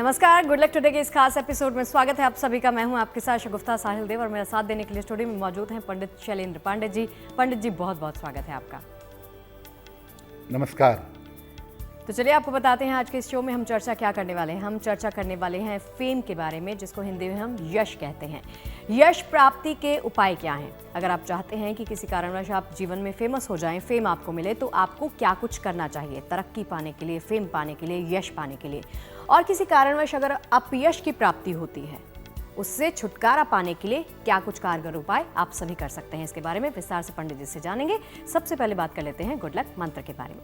नमस्कार, good luck today के इस खास एपिसोड में स्वागत है आप सभी का। मैं हूं आपके साथ शगुफ्ता साहिल देव और मेरा साथ देने के लिए स्टूडियो में मौजूद हैं पंडित शैलेंद्र पांडे जी। पंडित जी, बहुत बहुत स्वागत है आपका। नमस्कार। तो चलिए आपको बताते हैं आज के इस शो में हम चर्चा क्या करने वाले हैं। हम चर्चा करने वाले हैं फेम के बारे में, जिसको हिंदी में हम यश कहते हैं। यश प्राप्ति के उपाय क्या हैं? अगर आप चाहते हैं कि किसी कारणवश आप जीवन में फेमस हो जाएं, फेम आपको मिले, तो आपको क्या कुछ करना चाहिए तरक्की पाने के लिए, फेम पाने के लिए, यश पाने के लिए। और किसी कारणवश अगर अपयश की प्राप्ति होती है, उससे छुटकारा पाने के लिए क्या कुछ कारगर उपाय आप सभी कर सकते हैं, इसके बारे में विस्तार से पंडित जी से जानेंगे। सबसे पहले बात कर लेते हैं गुड लक मंत्र के बारे में।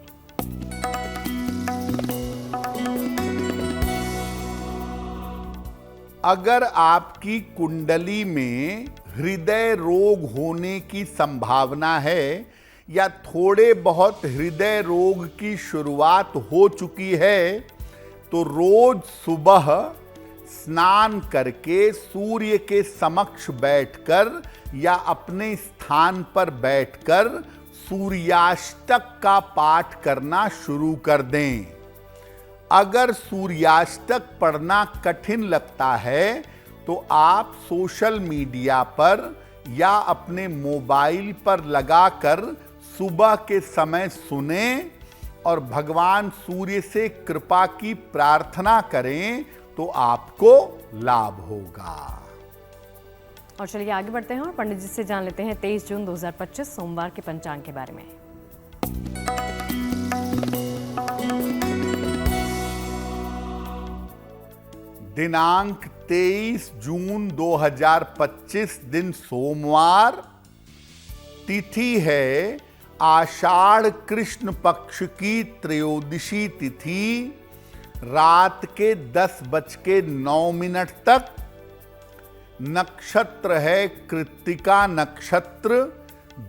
अगर आपकी कुंडली में हृदय रोग होने की संभावना है या थोड़े बहुत हृदय रोग की शुरुआत हो चुकी है, तो रोज सुबह स्नान करके सूर्य के समक्ष बैठकर या अपने स्थान पर बैठकर सूर्याष्टक का पाठ करना शुरू कर दें। अगर सूर्याष्टक पढ़ना कठिन लगता है तो आप सोशल मीडिया पर या अपने मोबाइल पर लगाकर सुबह के समय सुनें और भगवान सूर्य से कृपा की प्रार्थना करें तो आपको लाभ होगा। और चलिए आगे बढ़ते हैं और पंडित जी से जान लेते हैं 23 जून 2025 सोमवार के पंचांग के बारे में। दिनांक 23 जून 2025 दिन सोमवार, तिथि है आषाढ़ कृष्ण पक्ष की त्रयोदशी तिथि, रात के 10:09 तक। नक्षत्र है कृत्तिका नक्षत्र,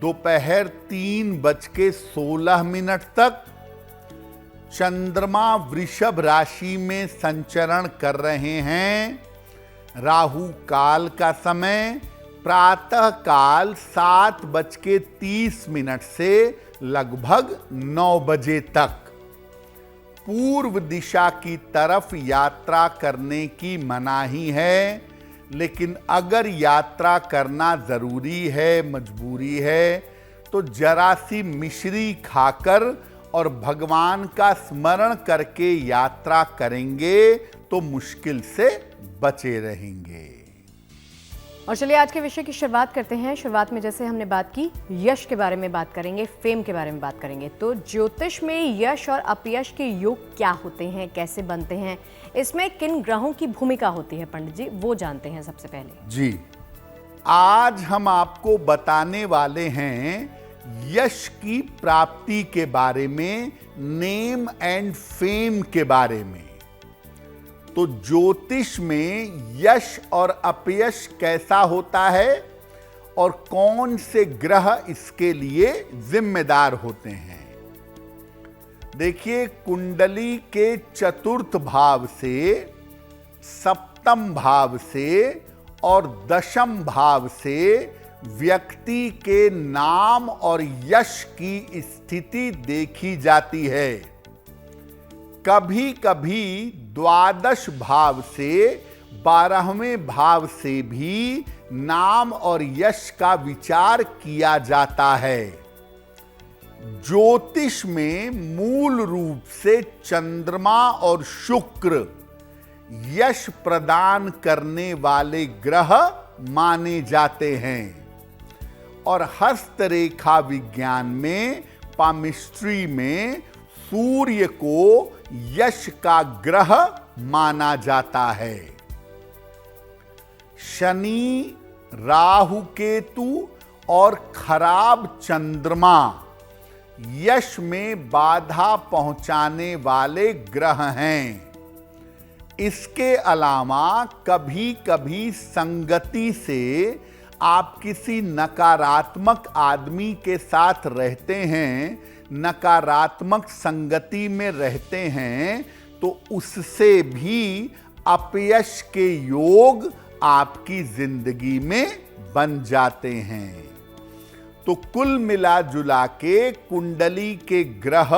दोपहर 3:16 तक। चंद्रमा वृषभ राशि में संचरण कर रहे हैं। राहु काल का समय प्रातः काल 7:30 से लगभग 9 बजे तक। पूर्व दिशा की तरफ यात्रा करने की मनाही है, लेकिन अगर यात्रा करना जरूरी है, मजबूरी है, तो जरा सी मिश्री खाकर और भगवान का स्मरण करके यात्रा करेंगे तो मुश्किल से बचे रहेंगे। और चलिए आज के विषय की शुरुआत करते हैं। शुरुआत में जैसे हमने बात की, यश के बारे में बात करेंगे, फेम के बारे में बात करेंगे। तो ज्योतिष में यश और अपयश के योग क्या होते हैं, कैसे बनते हैं, इसमें किन ग्रहों की भूमिका होती है पंडित जी, वो जानते हैं सबसे पहले। जी, आज हम आपको बताने वाले हैं यश की प्राप्ति के बारे में, नेम एंड फेम के बारे में। तो ज्योतिष में यश और अपयश कैसा होता है और कौन से ग्रह इसके लिए जिम्मेदार होते हैं। देखिए, कुंडली के चतुर्थ भाव से, सप्तम भाव से और दशम भाव से व्यक्ति के नाम और यश की स्थिति देखी जाती है। कभी कभी द्वादश भाव से, 12वें भाव से भी नाम और यश का विचार किया जाता है। ज्योतिष में मूल रूप से चंद्रमा और शुक्र यश प्रदान करने वाले ग्रह माने जाते हैं। और हस्तरेखा विज्ञान में, पामिस्ट्री में सूर्य को यश का ग्रह माना जाता है। शनि, राहु केतु और खराब चंद्रमा यश में बाधा पहुंचाने वाले ग्रह हैं। इसके अलावा कभी कभी संगति से आप किसी नकारात्मक आदमी के साथ रहते हैं, नकारात्मक संगति में रहते हैं, तो उससे भी अपयश के योग आपकी जिंदगी में बन जाते हैं। तो कुल मिला जुला के कुंडली के ग्रह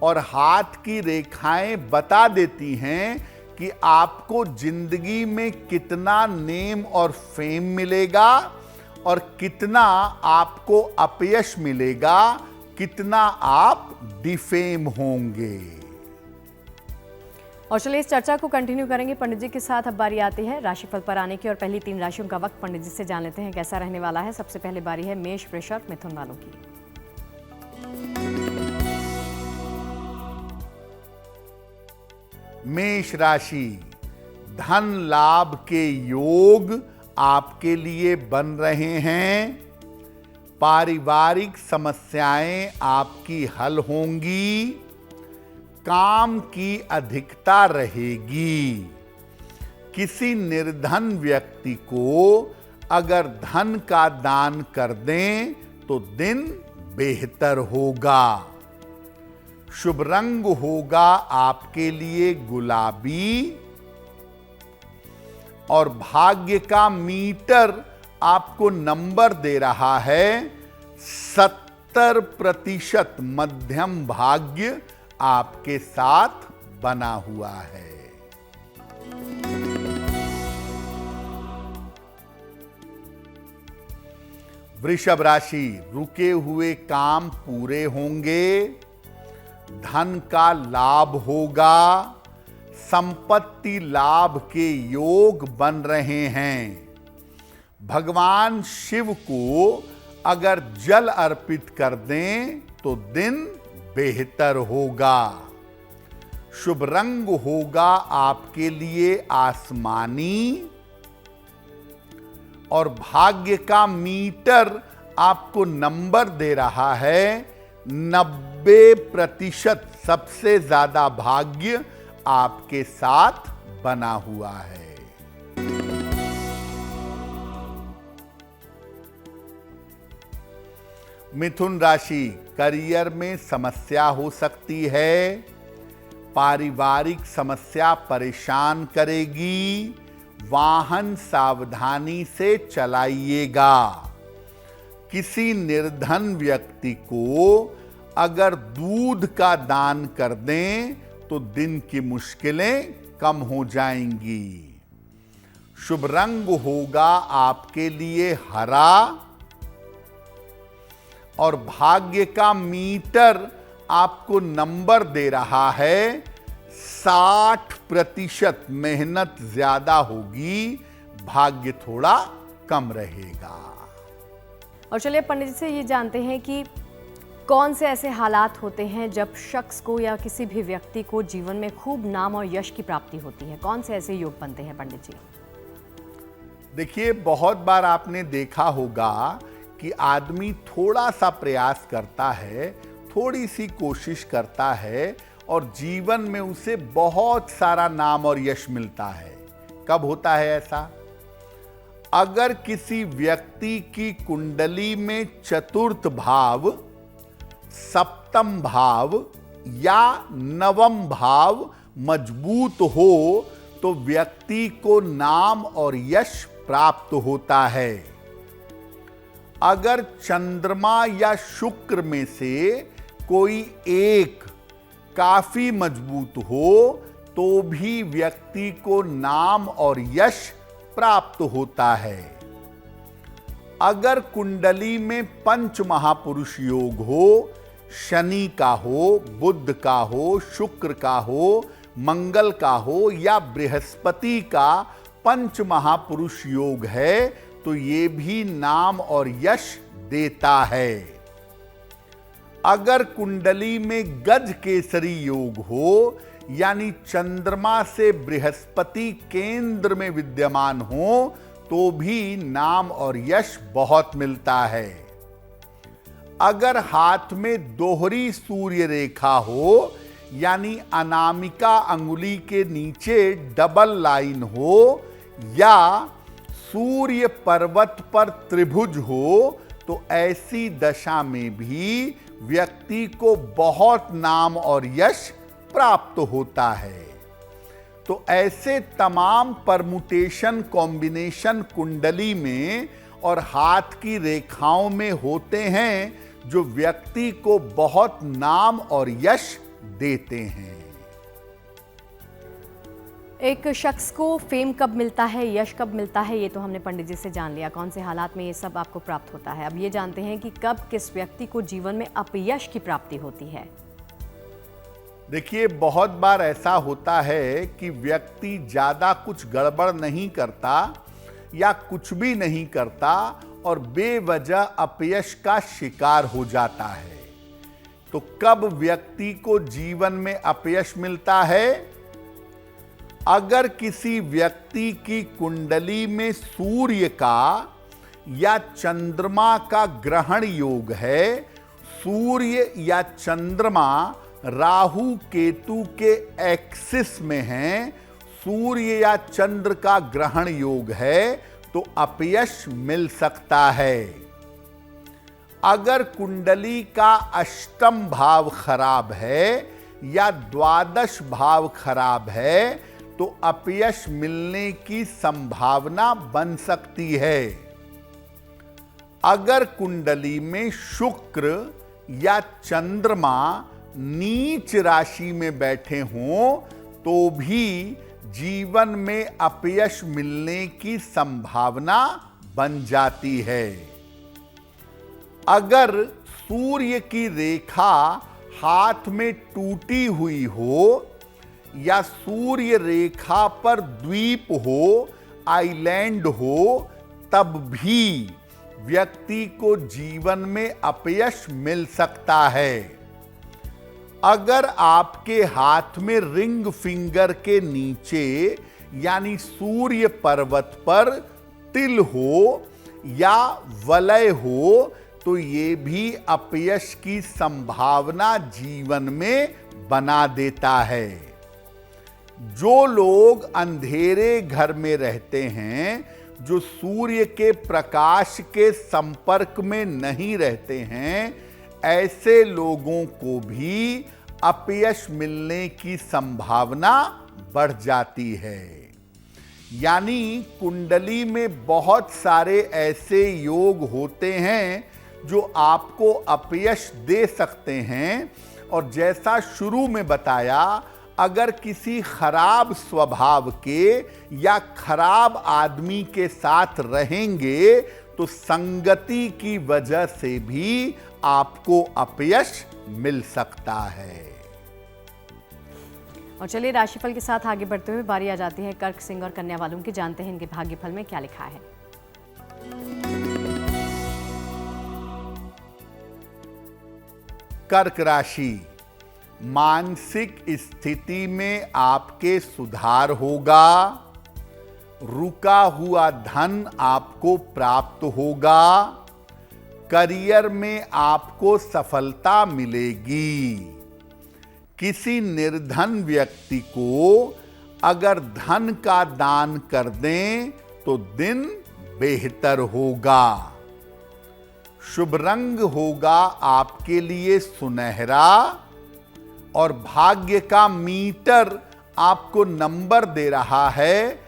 और हाथ की रेखाएं बता देती हैं कि आपको जिंदगी में कितना नेम और फेम मिलेगा और कितना आपको अपयश मिलेगा, कितना आप डिफेम होंगे। और चलिए इस चर्चा को कंटिन्यू करेंगे पंडित जी के साथ। अब बारी आती है राशिफल पर आने की और पहली 3 राशियों का वक्त पंडित जी से जान लेते हैं कैसा रहने वाला है। सबसे पहले बारी है मेष, वृष और मिथुन वालों की। मेष राशि, धन लाभ के योग आपके लिए बन रहे हैं। पारिवारिक समस्याएं आपकी हल होंगी। काम की अधिकता रहेगी। किसी निर्धन व्यक्ति को अगर धन का दान कर दें तो दिन बेहतर होगा। शुभ रंग होगा आपके लिए गुलाबी और भाग्य का मीटर आपको नंबर दे रहा है 70% मध्यम भाग्य आपके साथ बना हुआ है। वृषभ राशि, रुके हुए काम पूरे होंगे। धन का लाभ होगा। संपत्ति लाभ के योग बन रहे हैं। भगवान शिव को अगर जल अर्पित कर दें तो दिन बेहतर होगा। शुभ रंग होगा आपके लिए आसमानी और भाग्य का मीटर आपको नंबर दे रहा है 90%। सबसे ज्यादा भाग्य आपके साथ बना हुआ है। मिथुन राशि, करियर में समस्या हो सकती है। पारिवारिक समस्या परेशान करेगी। वाहन सावधानी से चलाइएगा। किसी निर्धन व्यक्ति को अगर दूध का दान कर दें तो दिन की मुश्किलें कम हो जाएंगी। शुभ रंग होगा आपके लिए हरा और भाग्य का मीटर आपको नंबर दे रहा है 60%। मेहनत ज्यादा होगी, भाग्य थोड़ा कम रहेगा। और चलिए पंडित जी से ये जानते हैं कि कौन से ऐसे हालात होते हैं जब शख्स को या किसी भी व्यक्ति को जीवन में खूब नाम और यश की प्राप्ति होती है। कौन से ऐसे योग बनते हैं पंडित जी? देखिए, बहुत बार आपने देखा होगा कि आदमी थोड़ा सा प्रयास करता है, थोड़ी सी कोशिश करता है और जीवन में उसे बहुत सारा नाम और यश मिलता है। कब होता है ऐसा? अगर किसी व्यक्ति की कुंडली में चतुर्थ भाव, सप्तम भाव या नवम भाव मजबूत हो तो व्यक्ति को नाम और यश प्राप्त होता है। अगर चंद्रमा या शुक्र में से कोई एक काफी मजबूत हो तो भी व्यक्ति को नाम और यश प्राप्त होता है। अगर कुंडली में पंच महापुरुष योग हो, शनि का हो, बुध का हो, शुक्र का हो, मंगल का हो या बृहस्पति का पंच महापुरुष योग है तो ये भी नाम और यश देता है। अगर कुंडली में गज केसरी योग हो यानी चंद्रमा से बृहस्पति केंद्र में विद्यमान हो तो भी नाम और यश बहुत मिलता है। अगर हाथ में दोहरी सूर्य रेखा हो यानी अनामिका अंगुली के नीचे डबल लाइन हो या सूर्य पर्वत पर त्रिभुज हो तो ऐसी दशा में भी व्यक्ति को बहुत नाम और यश प्राप्त होता है। तो ऐसे तमाम परमुटेशन कॉम्बिनेशन कुंडली में और हाथ की रेखाओं में होते हैं जो व्यक्ति को बहुत नाम और यश देते हैं। एक शख्स को फेम कब मिलता है, यश कब मिलता है, ये तो हमने पंडित जी से जान लिया। कौन से हालात में ये सब आपको प्राप्त होता है। अब ये जानते हैं कि कब किस व्यक्ति को जीवन में अपयश की प्राप्ति होती है। देखिए, बहुत बार ऐसा होता है कि व्यक्ति ज्यादा कुछ गड़बड़ नहीं करता या कुछ भी नहीं करता और बेवजह अपयश का शिकार हो जाता है। तो कब व्यक्ति को जीवन में अपयश मिलता है? अगर किसी व्यक्ति की कुंडली में सूर्य का या चंद्रमा का ग्रहण योग है, सूर्य या चंद्रमा राहु केतु के एक्सिस में हैं, सूर्य या चंद्र का ग्रहण योग है, तो अपयश मिल सकता है। अगर कुंडली का अष्टम भाव खराब है या द्वादश भाव खराब है तो अपयश मिलने की संभावना बन सकती है। अगर कुंडली में शुक्र या चंद्रमा नीच राशि में बैठे हों तो भी जीवन में अपयश मिलने की संभावना बन जाती है। अगर सूर्य की रेखा हाथ में टूटी हुई हो या सूर्य रेखा पर द्वीप हो, आइलैंड हो, तब भी व्यक्ति को जीवन में अपयश मिल सकता है। अगर आपके हाथ में रिंग फिंगर के नीचे यानी सूर्य पर्वत पर तिल हो या वलय हो तो ये भी अपयश की संभावना जीवन में बना देता है। जो लोग अंधेरे घर में रहते हैं, जो सूर्य के प्रकाश के संपर्क में नहीं रहते हैं, ऐसे लोगों को भी अपयश मिलने की संभावना बढ़ जाती है। यानी कुंडली में बहुत सारे ऐसे योग होते हैं जो आपको अपयश दे सकते हैं। और जैसा शुरू में बताया, अगर किसी खराब स्वभाव के या खराब आदमी के साथ रहेंगे तो संगति की वजह से भी आपको अपयश मिल सकता है। और चलिए राशिफल के साथ आगे बढ़ते हुए बारी आ जाती है कर्क, सिंह और कन्या वालों की। जानते हैं इनके भाग्यफल में क्या लिखा है। कर्क राशि, मानसिक स्थिति में आपके सुधार होगा। रुका हुआ धन आपको प्राप्त होगा। करियर में आपको सफलता मिलेगी। किसी निर्धन व्यक्ति को अगर धन का दान कर दें तो दिन बेहतर होगा। शुभ रंग होगा आपके लिए सुनहरा और भाग्य का मीटर आपको नंबर दे रहा है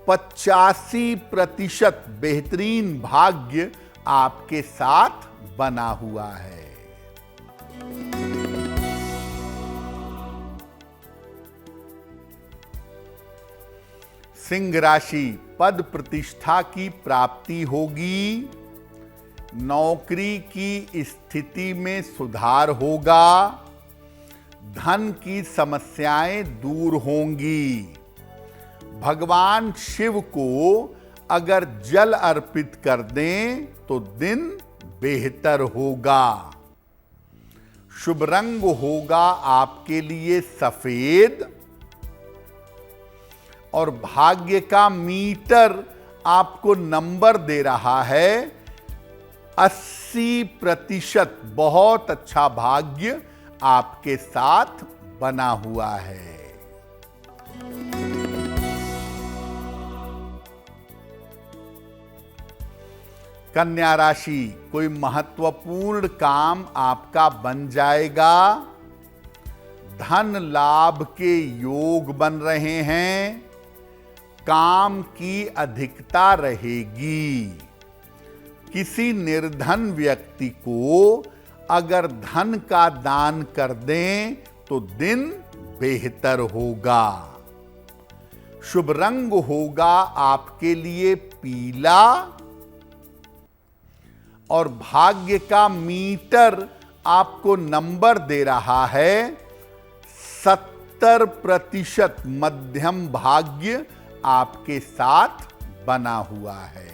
85% बेहतरीन भाग्य आपके साथ बना हुआ है। सिंह राशि, पद प्रतिष्ठा की प्राप्ति होगी। नौकरी की स्थिति में सुधार होगा। धन की समस्याएं दूर होंगी। भगवान शिव को अगर जल अर्पित कर दें तो दिन बेहतर होगा। शुभ रंग होगा आपके लिए सफेद और भाग्य का मीटर आपको नंबर दे रहा है 80%। बहुत अच्छा भाग्य आपके साथ बना हुआ है। कन्या राशि, कोई महत्वपूर्ण काम आपका बन जाएगा। धन लाभ के योग बन रहे हैं। काम की अधिकता रहेगी। किसी निर्धन व्यक्ति को अगर धन का दान कर दें तो दिन बेहतर होगा। शुभ रंग होगा आपके लिए पीला और भाग्य का मीटर आपको नंबर दे रहा है 70% मध्यम भाग्य आपके साथ बना हुआ है।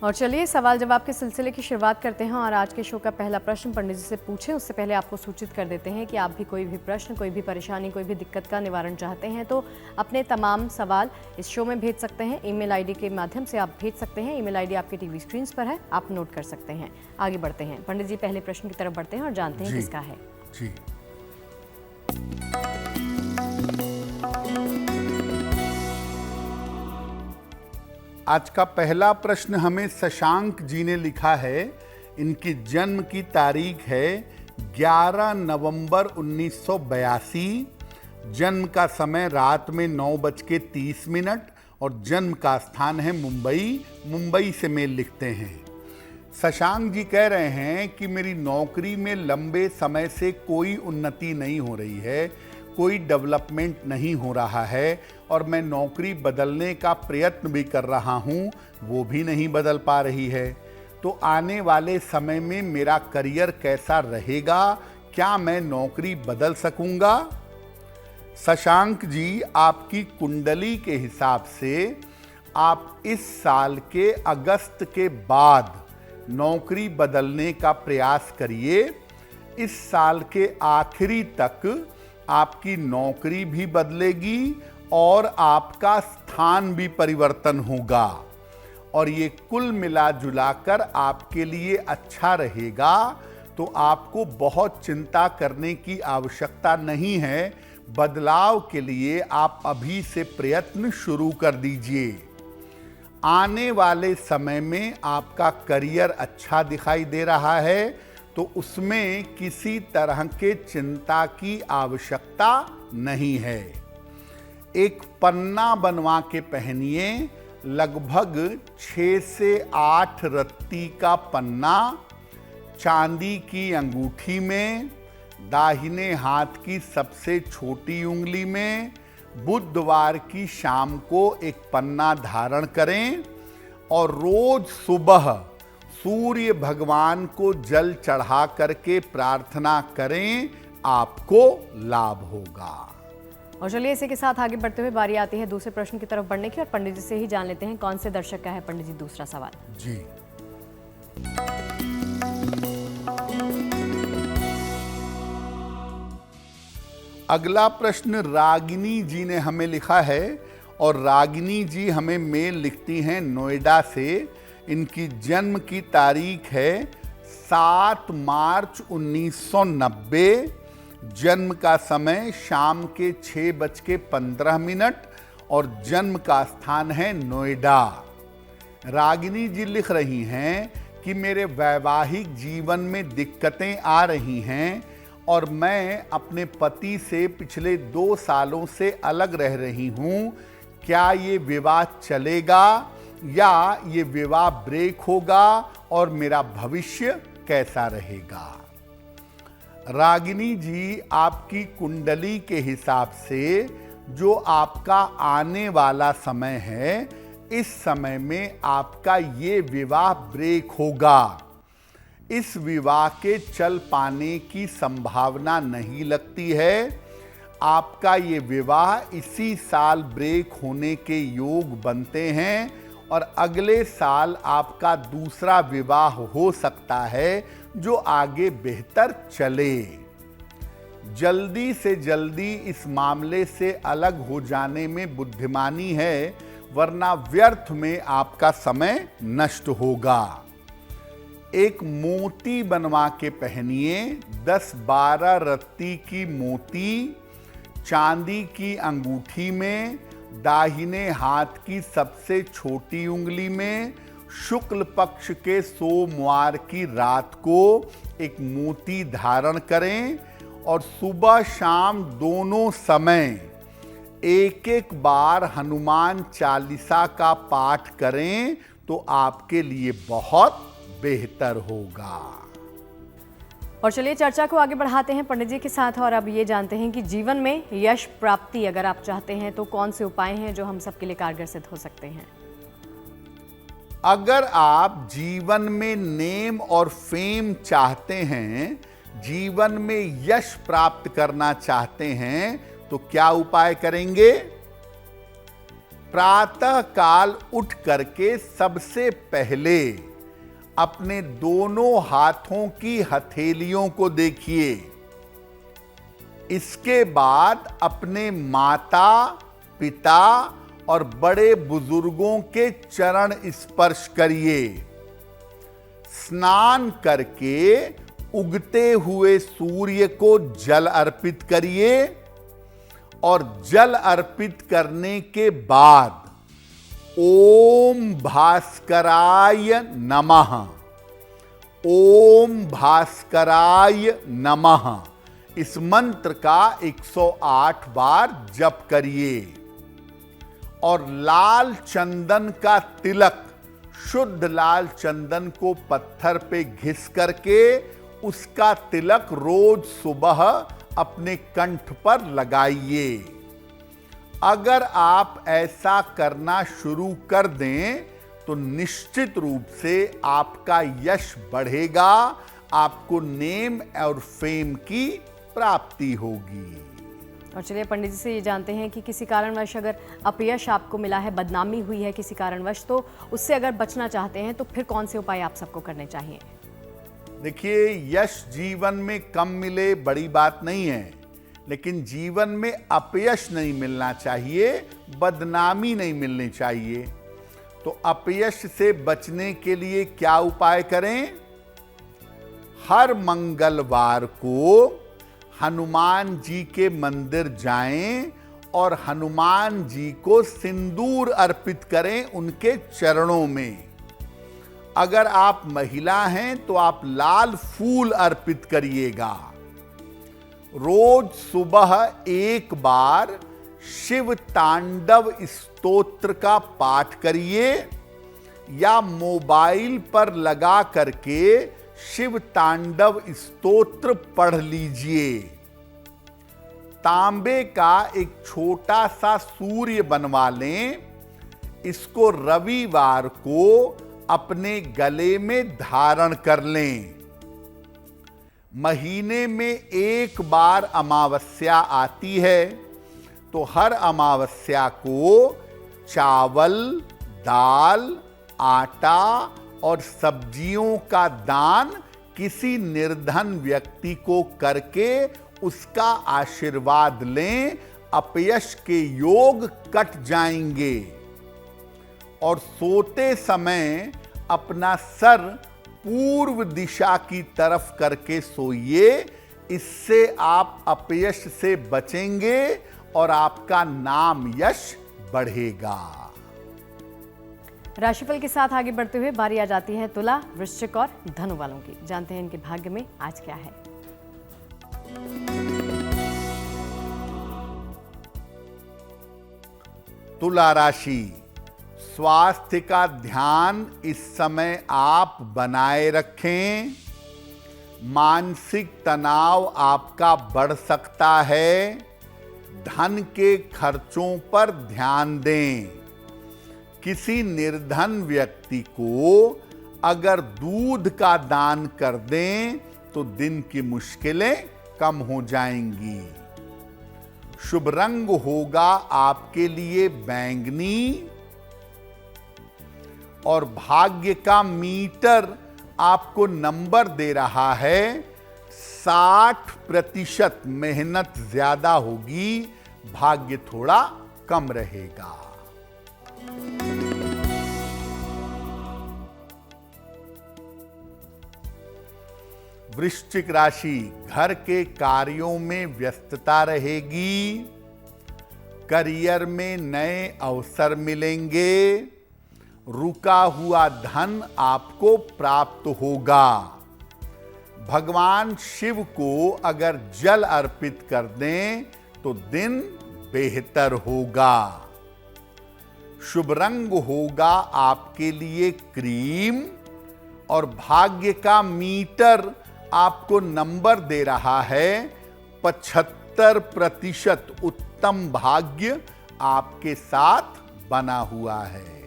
और चलिए सवाल जवाब के सिलसिले की शुरुआत करते हैं और आज के शो का पहला प्रश्न पंडित जी से पूछें उससे पहले आपको सूचित कर देते हैं कि आप भी कोई भी प्रश्न, कोई भी परेशानी, कोई भी दिक्कत का निवारण चाहते हैं तो अपने तमाम सवाल इस शो में भेज सकते हैं। ईमेल आईडी के माध्यम से आप भेज सकते हैं। ईमेल आईडी आपके टीवी स्क्रीन पर है, आप नोट कर सकते हैं। आगे बढ़ते हैं पंडित जी, पहले प्रश्न की तरफ बढ़ते हैं और जानते हैं किसका है। जी आज का पहला प्रश्न हमें शशांक जी ने लिखा है। इनकी जन्म की तारीख है 11 नवंबर 1982। जन्म का समय रात में 9:30 और जन्म का स्थान है मुंबई। मुंबई से मेल लिखते हैं। शशांक जी कह रहे हैं कि मेरी नौकरी में लंबे समय से कोई उन्नति नहीं हो रही है, कोई डेवलपमेंट नहीं हो रहा है और मैं नौकरी बदलने का प्रयत्न भी कर रहा हूँ, वो भी नहीं बदल पा रही है। तो आने वाले समय में मेरा करियर कैसा रहेगा? क्या मैं नौकरी बदल सकूंगा? शशांक जी, आपकी कुंडली के हिसाब से आप इस साल के अगस्त के बाद नौकरी बदलने का प्रयास करिए। इस साल के आखिरी तक आपकी नौकरी भी बदलेगी और आपका स्थान भी परिवर्तन होगा और ये कुल मिला जुलाकर आपके लिए अच्छा रहेगा। तो आपको बहुत चिंता करने की आवश्यकता नहीं है। बदलाव के लिए आप अभी से प्रयत्न शुरू कर दीजिए। आने वाले समय में आपका करियर अच्छा दिखाई दे रहा है तो उसमें किसी तरह के चिंता की आवश्यकता नहीं है। एक पन्ना बनवा के पहनिए, लगभग 6 से 8 रत्ती का पन्ना चांदी की अंगूठी में, दाहिने हाथ की सबसे छोटी उंगली में। बुधवार की शाम को एक पन्ना धारण करें और रोज सुबह सूर्य भगवान को जल चढ़ा करके प्रार्थना करें, आपको लाभ होगा। और चलिए इसी के साथ आगे बढ़ते हुए बारी आती है दूसरे प्रश्न की तरफ बढ़ने की और पंडित जी से ही जान लेते हैं कौन से दर्शक का है पंडित जी दूसरा सवाल। जी अगला प्रश्न रागिनी जी ने हमें लिखा है और रागिनी जी हमें मेल लिखती हैं नोएडा से। इनकी जन्म की तारीख है 7 मार्च 1990। जन्म का समय शाम के 6:15 और जन्म का स्थान है नोएडा। रागिनी जी लिख रही हैं कि मेरे वैवाहिक जीवन में दिक्कतें आ रही हैं और मैं अपने पति से पिछले 2 सालों से अलग रह रही हूँ। क्या ये विवाह चलेगा या ये विवाह ब्रेक होगा और मेरा भविष्य कैसा रहेगा? रागिनी जी, आपकी कुंडली के हिसाब से जो आपका आने वाला समय है, इस समय में आपका ये विवाह ब्रेक होगा। इस विवाह के चल पाने की संभावना नहीं लगती है। आपका ये विवाह इसी साल ब्रेक होने के योग बनते हैं और अगले साल आपका दूसरा विवाह हो सकता है जो आगे बेहतर चले। जल्दी से जल्दी इस मामले से अलग हो जाने में बुद्धिमानी है, वरना व्यर्थ में आपका समय नष्ट होगा। एक मोती बनवा के पहनिए, 10-12 रत्ती की मोती चांदी की अंगूठी में, दाहिने हाथ की सबसे छोटी उंगली में। शुक्ल पक्ष के सोमवार की रात को एक मोती धारण करें और सुबह शाम दोनों समय एक बार हनुमान चालीसा का पाठ करें तो आपके लिए बहुत बेहतर होगा। और चलिए चर्चा को आगे बढ़ाते हैं पंडित जी के साथ और अब ये जानते हैं कि जीवन में यश प्राप्ति अगर आप चाहते हैं तो कौन से उपाय हैं जो हम सबके लिए कारगर सिद्ध हो सकते हैं। अगर आप जीवन में नेम और फेम चाहते हैं, जीवन में यश प्राप्त करना चाहते हैं, तो क्या उपाय करेंगे? प्रातः काल उठ करके सबसे पहले अपने दोनों हाथों की हथेलियों को देखिए। इसके बाद अपने माता, पिता और बड़े बुजुर्गों के चरण स्पर्श करिए। स्नान करके उगते हुए सूर्य को जल अर्पित करिए और जल अर्पित करने के बाद ओम भास्कराय नमः, ओम भास्कराय नमः इस मंत्र का 108 बार जप करिए और लाल चंदन का तिलक, शुद्ध लाल चंदन को पत्थर पे घिस करके उसका तिलक रोज सुबह अपने कंठ पर लगाइए। अगर आप ऐसा करना शुरू कर दें तो निश्चित रूप से आपका यश बढ़ेगा, आपको नेम और फेम की प्राप्ति होगी। और चलिए पंडित जी से ये जानते हैं कि किसी कारणवश अगर अपयश आपको मिला है, बदनामी हुई है किसी कारणवश, तो उससे अगर बचना चाहते हैं तो फिर कौन से उपाय आप सबको करने चाहिए। देखिए, यश जीवन में कम मिले बड़ी बात नहीं है, लेकिन जीवन में अपयश नहीं मिलना चाहिए, बदनामी नहीं मिलनी चाहिए। तो अपयश से बचने के लिए क्या उपाय करें? हर मंगलवार को हनुमान जी के मंदिर जाएं और हनुमान जी को सिंदूर अर्पित करें उनके चरणों में। अगर आप महिला हैं तो आप लाल फूल अर्पित करिएगा। रोज सुबह एक बार शिव तांडव स्तोत्र का पाठ करिए या मोबाइल पर लगा करके शिव तांडव स्तोत्र पढ़ लीजिए। तांबे का एक छोटा सा सूर्य बनवा लें, इसको रविवार को अपने गले में धारण कर लें। महीने में एक बार अमावस्या आती है, तो हर अमावस्या को चावल, दाल, आटा और सब्जियों का दान किसी निर्धन व्यक्ति को करके उसका आशीर्वाद लें। अपयश के योग कट जाएंगे। और सोते समय अपना सर पूर्व दिशा की तरफ करके सोइए। इससे आप अपयश से बचेंगे और आपका नाम यश बढ़ेगा। राशिफल के साथ आगे बढ़ते हुए बारी आ जाती है तुला, वृश्चिक और धनु वालों की। जानते हैं इनके भाग्य में आज क्या है। तुला राशि, स्वास्थ्य का ध्यान इस समय आप बनाए रखें। मानसिक तनाव आपका बढ़ सकता है। धन के खर्चों पर ध्यान दें। किसी निर्धन व्यक्ति को अगर दूध का दान कर दें तो दिन की मुश्किलें कम हो जाएंगी। शुभ रंग होगा आपके लिए बैंगनी और भाग्य का मीटर आपको नंबर दे रहा है 60%। मेहनत ज्यादा होगी, भाग्य थोड़ा कम रहेगा। वृश्चिक राशि, घर के कार्यों में व्यस्तता रहेगी। करियर में नए अवसर मिलेंगे। रुका हुआ धन आपको प्राप्त होगा। भगवान शिव को अगर जल अर्पित कर दें तो दिन बेहतर होगा। शुभ रंग होगा आपके लिए क्रीम और भाग्य का मीटर आपको नंबर दे रहा है 75% उत्तम भाग्य आपके साथ बना हुआ है।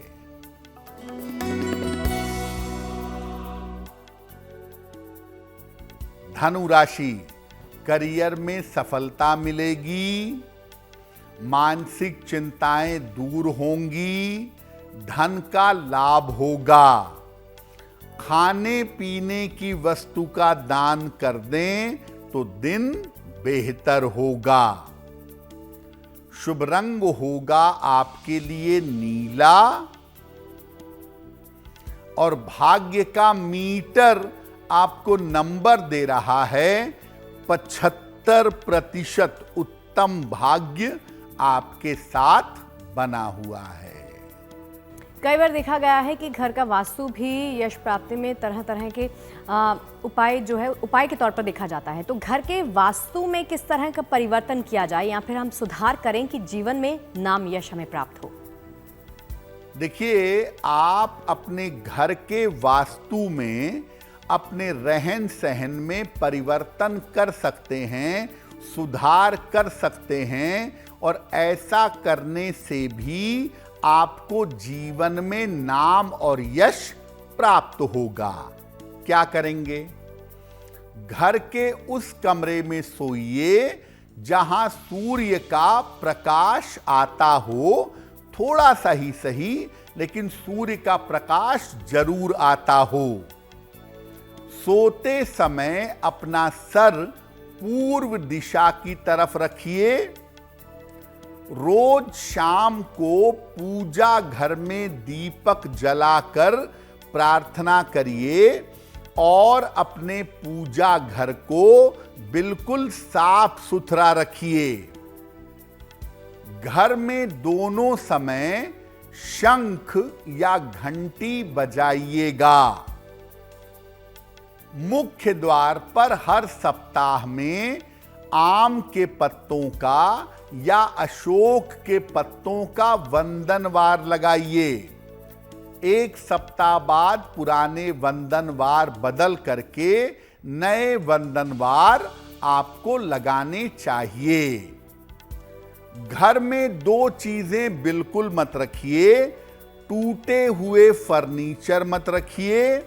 धनु राशि, करियर में सफलता मिलेगी, मानसिक चिंताएं दूर होंगी, धन का लाभ होगा। खाने पीने की वस्तु का दान कर दें तो दिन बेहतर होगा। शुभ रंग होगा आपके लिए नीला और भाग्य का मीटर आपको नंबर दे रहा है 75% उत्तम भाग्य आपके साथ बना हुआ है। कई बार देखा गया है कि घर का वास्तु भी यश प्राप्ति में तरह तरह के उपाय के तौर पर देखा जाता है। तो घर के वास्तु में किस तरह का परिवर्तन किया जाए या फिर हम सुधार करें कि जीवन में नाम यश हमें प्राप्त हो? देखिए, आप अपने घर के वास्तु में अपने रहन सहन में परिवर्तन कर सकते हैं, सुधार कर सकते हैं और ऐसा करने से भी आपको जीवन में नाम और यश प्राप्त होगा। क्या करेंगे? घर के उस कमरे में सोइए जहां सूर्य का प्रकाश आता हो, थोड़ा सा ही सही लेकिन सूर्य का प्रकाश जरूर आता हो। सोते समय अपना सर पूर्व दिशा की तरफ रखिए। रोज शाम को पूजा घर में दीपक जलाकर प्रार्थना करिए और अपने पूजा घर को बिल्कुल साफ सुथरा रखिए। घर में दोनों समय शंख या घंटी बजाइएगा। मुख्य द्वार पर हर सप्ताह में आम के पत्तों का या अशोक के पत्तों का वंदनवार लगाइए। एक सप्ताह बाद पुराने वंदनवार बदल करके नए वंदनवार आपको लगाने चाहिए। घर में दो चीजें बिल्कुल मत रखिए। टूटे हुए फर्नीचर मत रखिए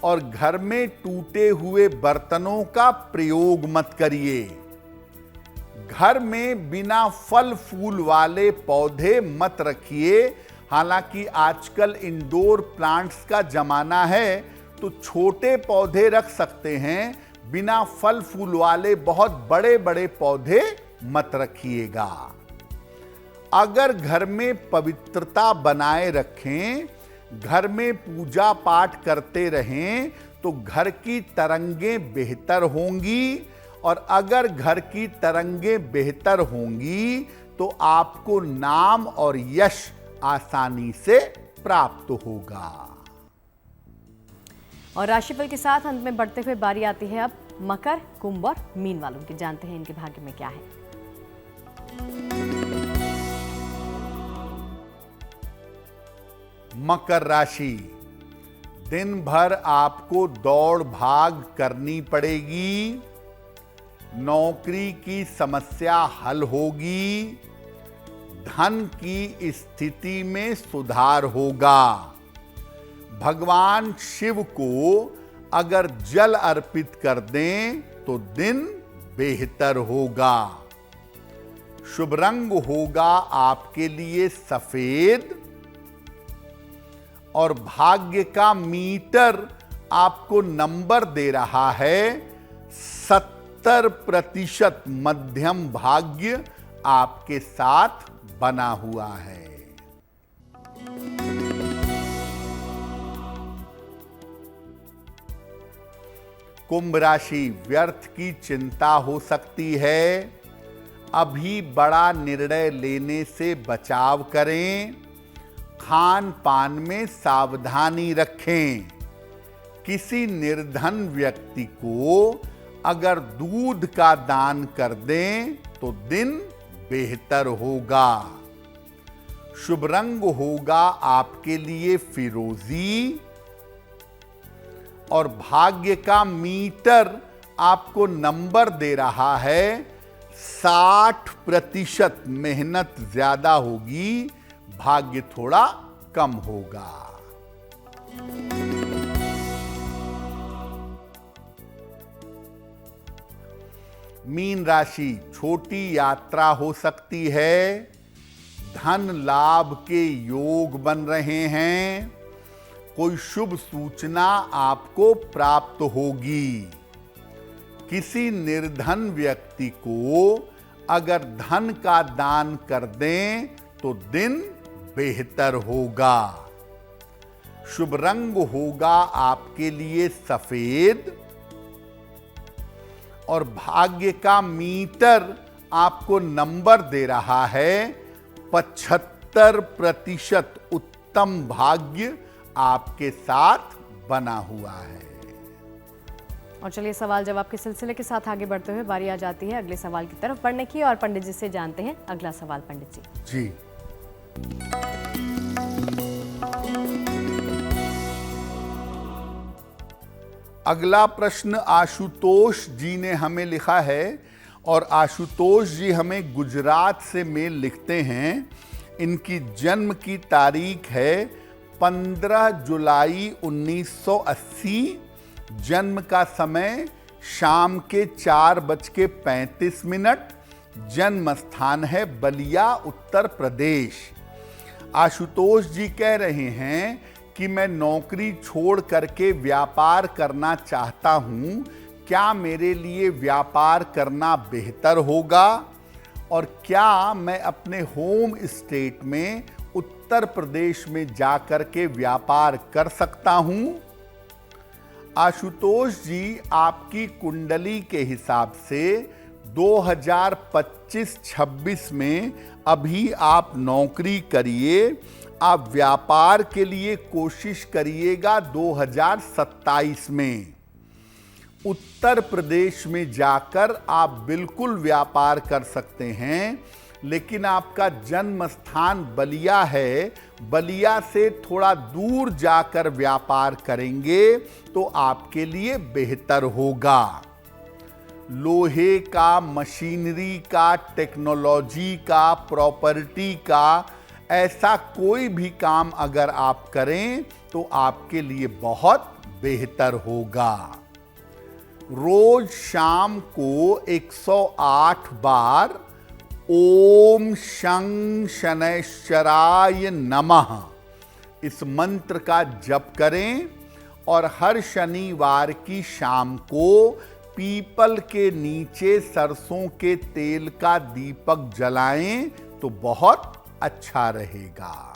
और घर में टूटे हुए बर्तनों का प्रयोग मत करिए। घर में बिना फल फूल वाले पौधे मत रखिए। हालांकि आजकल इंडोर प्लांट्स का जमाना है तो छोटे पौधे रख सकते हैं, बिना फल फूल वाले बहुत बड़े बड़े पौधे मत रखिएगा। अगर घर में पवित्रता बनाए रखें, घर में पूजा पाठ करते रहें तो घर की तरंगें बेहतर होंगी और अगर घर की तरंगें बेहतर होंगी तो आपको नाम और यश आसानी से प्राप्त होगा। और राशिफल के साथ अंत में बढ़ते हुए बारी आती है अब मकर, कुंभ और मीन वालों की। जानते हैं इनके भाग्य में क्या है। मकर राशि, दिन भर आपको दौड़ भाग करनी पड़ेगी। नौकरी की समस्या हल होगी। धन की स्थिति में सुधार होगा। भगवान शिव को अगर जल अर्पित कर दें तो दिन बेहतर होगा। शुभ रंग होगा आपके लिए सफेद और भाग्य का मीटर आपको नंबर दे रहा है 70% मध्यम भाग्य आपके साथ बना हुआ है। कुंभ राशि, व्यर्थ की चिंता हो सकती है। अभी बड़ा निर्णय लेने से बचाव करें। खान पान में सावधानी रखें। किसी निर्धन व्यक्ति को अगर दूध का दान कर दें तो दिन बेहतर होगा। शुभ रंग होगा आपके लिए फिरोजी और भाग्य का मीटर आपको नंबर दे रहा है 60% मेहनत ज्यादा होगी, भाग्य थोड़ा कम होगा। मीन राशि, छोटी यात्रा हो सकती है, धन लाभ के योग बन रहे हैं, कोई शुभ सूचना आपको प्राप्त होगी। किसी निर्धन व्यक्ति को अगर धन का दान कर दें तो दिन बेहतर होगा। शुभ रंग होगा आपके लिए सफेद और भाग्य का मीटर आपको नंबर दे रहा है 75% उत्तम भाग्य आपके साथ बना हुआ है। और चलिए सवाल जवाब के सिलसिले के साथ आगे बढ़ते हुए बारी आ जाती है अगले सवाल की तरफ बढ़ने की और पंडित जी से जानते हैं अगला सवाल। पंडित जी अगला प्रश्न आशुतोष जी ने हमें लिखा है और आशुतोष जी हमें गुजरात से मेल लिखते हैं। इनकी जन्म की तारीख है 15 जुलाई 1980। जन्म का समय शाम के 4:35। जन्म स्थान है बलिया, उत्तर प्रदेश। आशुतोष जी कह रहे हैं कि मैं नौकरी छोड़ करके व्यापार करना चाहता हूं, क्या मेरे लिए व्यापार करना बेहतर होगा और क्या मैं अपने होम स्टेट में उत्तर प्रदेश में जाकर के व्यापार कर सकता हूं? आशुतोष जी, आपकी कुंडली के हिसाब से 2025-26 में अभी आप नौकरी करिए, आप व्यापार के लिए कोशिश करिएगा 2027 में। उत्तर प्रदेश में जाकर आप बिल्कुल व्यापार कर सकते हैं, लेकिन आपका जन्म स्थान बलिया है, बलिया से थोड़ा दूर जाकर व्यापार करेंगे तो आपके लिए बेहतर होगा। लोहे का, मशीनरी का, टेक्नोलॉजी का, प्रॉपर्टी का ऐसा कोई भी काम अगर आप करें तो आपके लिए बहुत बेहतर होगा। रोज शाम को 108 बार ओम शं शनैश्चराय नमः इस मंत्र का जप करें और हर शनिवार की शाम को पीपल के नीचे सरसों के तेल का दीपक जलाएं तो बहुत अच्छा रहेगा।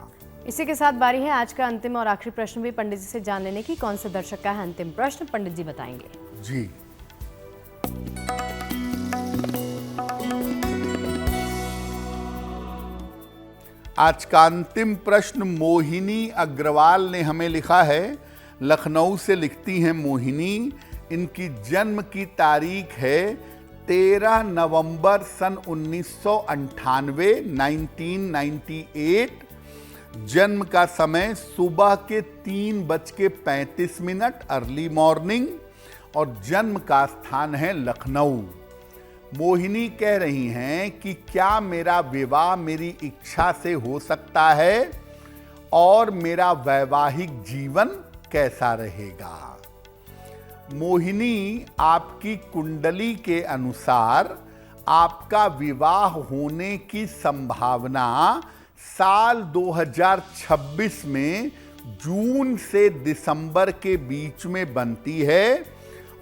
इसी के साथ बारी है आज का अंतिम और आखिरी प्रश्न भी पंडित जी से जान लेने की। कौन से दर्शक का है अंतिम प्रश्न, पंडित जी बताएंगे। जी, आज का अंतिम प्रश्न मोहिनी अग्रवाल ने हमें लिखा है। लखनऊ से लिखती हैं मोहिनी। इनकी जन्म की तारीख है 13 नवंबर सन 1998, 1998। जन्म का समय सुबह के 3:35 अर्ली मॉर्निंग और जन्म का स्थान है लखनऊ। मोहिनी कह रही हैं कि क्या मेरा विवाह मेरी इच्छा से हो सकता है और मेरा वैवाहिक जीवन कैसा रहेगा। मोहिनी, आपकी कुंडली के अनुसार आपका विवाह होने की संभावना साल 2026 में जून से दिसंबर के बीच में बनती है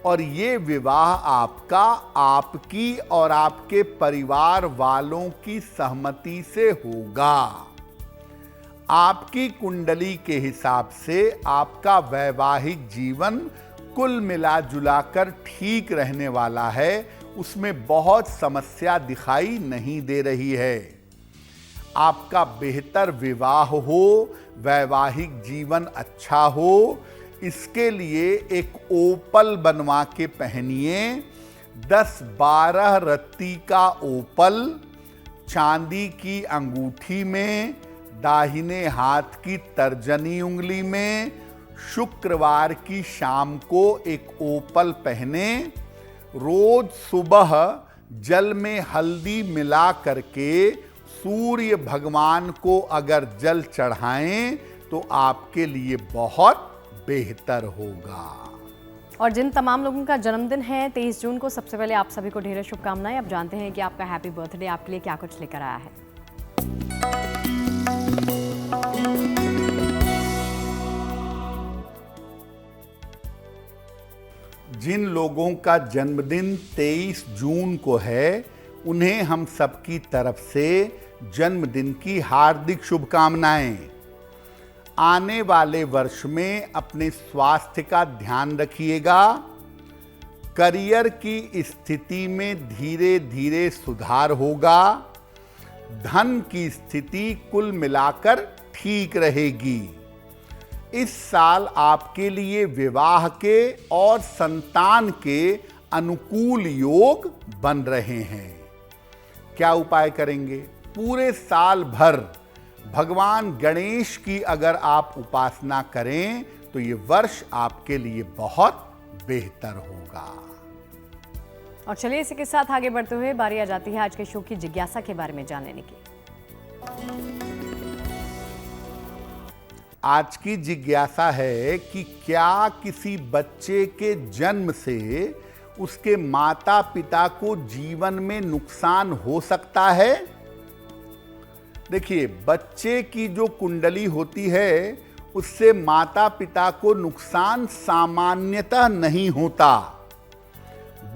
और ये विवाह आपका आपकी और आपके परिवार वालों की सहमति से होगा। आपकी कुंडली के हिसाब से आपका वैवाहिक जीवन कुल मिला जुलाकर ठीक रहने वाला है, उसमें बहुत समस्या दिखाई नहीं दे रही है। आपका बेहतर विवाह हो, वैवाहिक जीवन अच्छा हो, इसके लिए एक ओपल बनवा के पहनिए। 10-12 रत्ती का ओपल चांदी की अंगूठी में, दाहिने हाथ की तर्जनी उंगली में, शुक्रवार की शाम को एक ओपल पहने, रोज सुबह जल में हल्दी मिला करके सूर्य भगवान को अगर जल चढ़ाएं तो आपके लिए बहुत बेहतर होगा। और जिन तमाम लोगों का जन्मदिन है 23 जून को, सबसे पहले आप सभी को ढेर शुभकामनाएं। अब जानते हैं कि आपका हैप्पी बर्थडे आपके लिए क्या कुछ लेकर आया है। जिन लोगों का जन्मदिन 23 जून को है, उन्हें हम सबकी तरफ से जन्मदिन की हार्दिक शुभकामनाएं। आने वाले वर्ष में अपने स्वास्थ्य का ध्यान रखिएगा। करियर की स्थिति में धीरे धीरे सुधार होगा। धन की स्थिति कुल मिलाकर ठीक रहेगी। इस साल आपके लिए विवाह के और संतान के अनुकूल योग बन रहे हैं। क्या उपाय करेंगे? पूरे साल भर भगवान गणेश की अगर आप उपासना करें तो ये वर्ष आपके लिए बहुत बेहतर होगा। और चलिए इसी के साथ आगे बढ़ते हुए बारी आ जाती है आज के शो की जिज्ञासा के बारे में जानने की। आज की जिज्ञासा है कि क्या किसी बच्चे के जन्म से उसके माता पिता को जीवन में नुकसान हो सकता है? देखिए, बच्चे की जो कुंडली होती है उससे माता पिता को नुकसान सामान्यतः नहीं होता।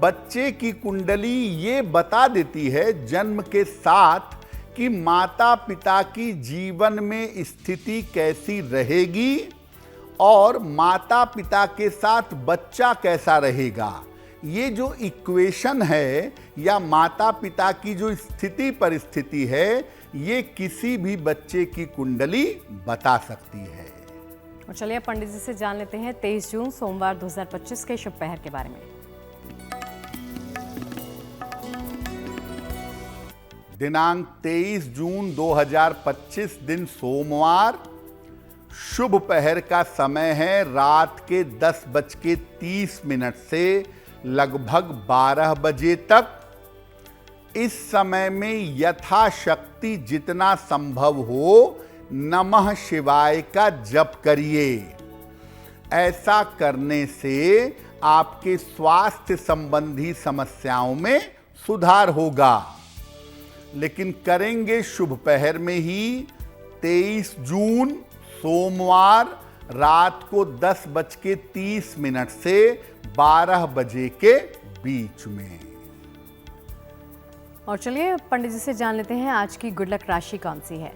बच्चे की कुंडली ये बता देती है जन्म के साथ कि माता पिता की जीवन में स्थिति कैसी रहेगी और माता पिता के साथ बच्चा कैसा रहेगा। ये जो इक्वेशन है या माता पिता की जो स्थिति परिस्थिति है, ये किसी भी बच्चे की कुंडली बता सकती है। और चलिए पंडित जी से जान लेते हैं 23 जून सोमवार 2025 के शुभ पहर के बारे में। दिनांक 23 जून 2025 दिन सोमवार, शुभ पहर का समय है रात के 10:30 से लगभग 12 बजे तक। इस समय में यथाशक्ति जितना संभव हो नमः शिवाय का जप करिए। ऐसा करने से आपके स्वास्थ्य संबंधी समस्याओं में सुधार होगा। लेकिन करेंगे शुभ पहर में ही 23 जून सोमवार रात को 10:30 से 12 बजे के बीच में। और चलिए पंडित जी से जान लेते हैं आज की गुड लक राशि कौन सी है।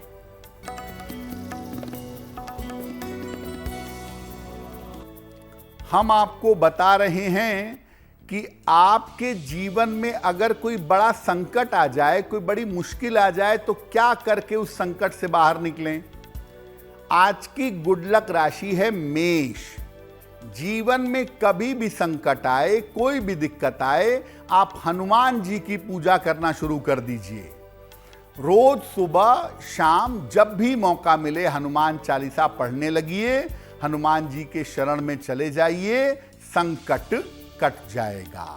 हम आपको बता रहे हैं कि आपके जीवन में अगर कोई बड़ा संकट आ जाए, कोई बड़ी मुश्किल आ जाए तो क्या करके उस संकट से बाहर निकलें। आज की गुड लक राशि है मेष। जीवन में कभी भी संकट आए, कोई भी दिक्कत आए, आप हनुमान जी की पूजा करना शुरू कर दीजिए। रोज सुबह शाम जब भी मौका मिले हनुमान चालीसा पढ़ने लगिए, हनुमान जी के शरण में चले जाइए, संकट कट जाएगा।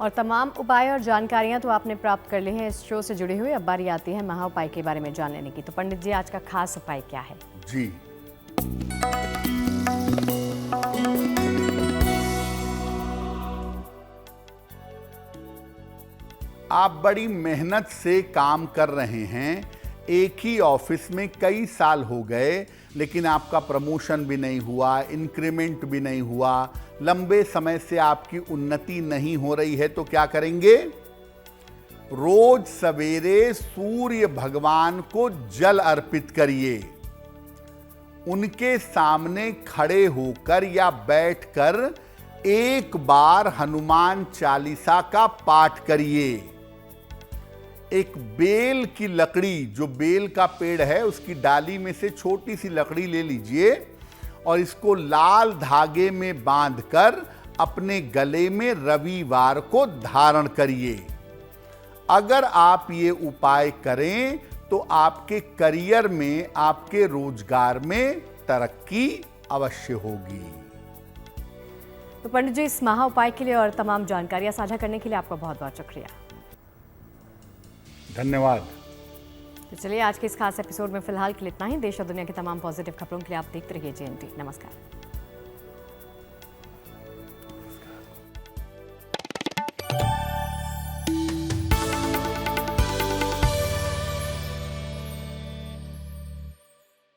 और तमाम उपाय और जानकारियां तो आपने प्राप्त कर ली हैं इस शो से जुड़ी हुई। अब बारी आती है महा उपाय के बारे में जान लेने की। तो पंडित जी आज का खास उपाय क्या है? जी, आप बड़ी मेहनत से काम कर रहे हैं। एक ही ऑफिस में कई साल हो गए, लेकिन आपका प्रमोशन भी नहीं हुआ, इंक्रीमेंट भी नहीं हुआ, लंबे समय से आपकी उन्नति नहीं हो रही है, तो क्या करेंगे? रोज सवेरे सूर्य भगवान को जल अर्पित करिए। उनके सामने खड़े होकर या बैठकर एक बार हनुमान चालीसा का पाठ करिए। एक बेल की लकड़ी, जो बेल का पेड़ है उसकी डाली में से छोटी सी लकड़ी ले लीजिए और इसको लाल धागे में बांधकर अपने गले में रविवार को धारण करिए। अगर आप ये उपाय करें तो आपके करियर में, आपके रोजगार में तरक्की अवश्य होगी। तो पंडित जी, इस महा उपाय के लिए और तमाम जानकारियां साझा करने के लिए आपका बहुत बहुत शुक्रिया। धन्यवाद। तो चलिए, आज के इस खास एपिसोड में फिलहाल के लिए इतना ही। देश और दुनिया की तमाम पॉजिटिव खबरों के लिए आप देखते रहिए JNT। नमस्कार।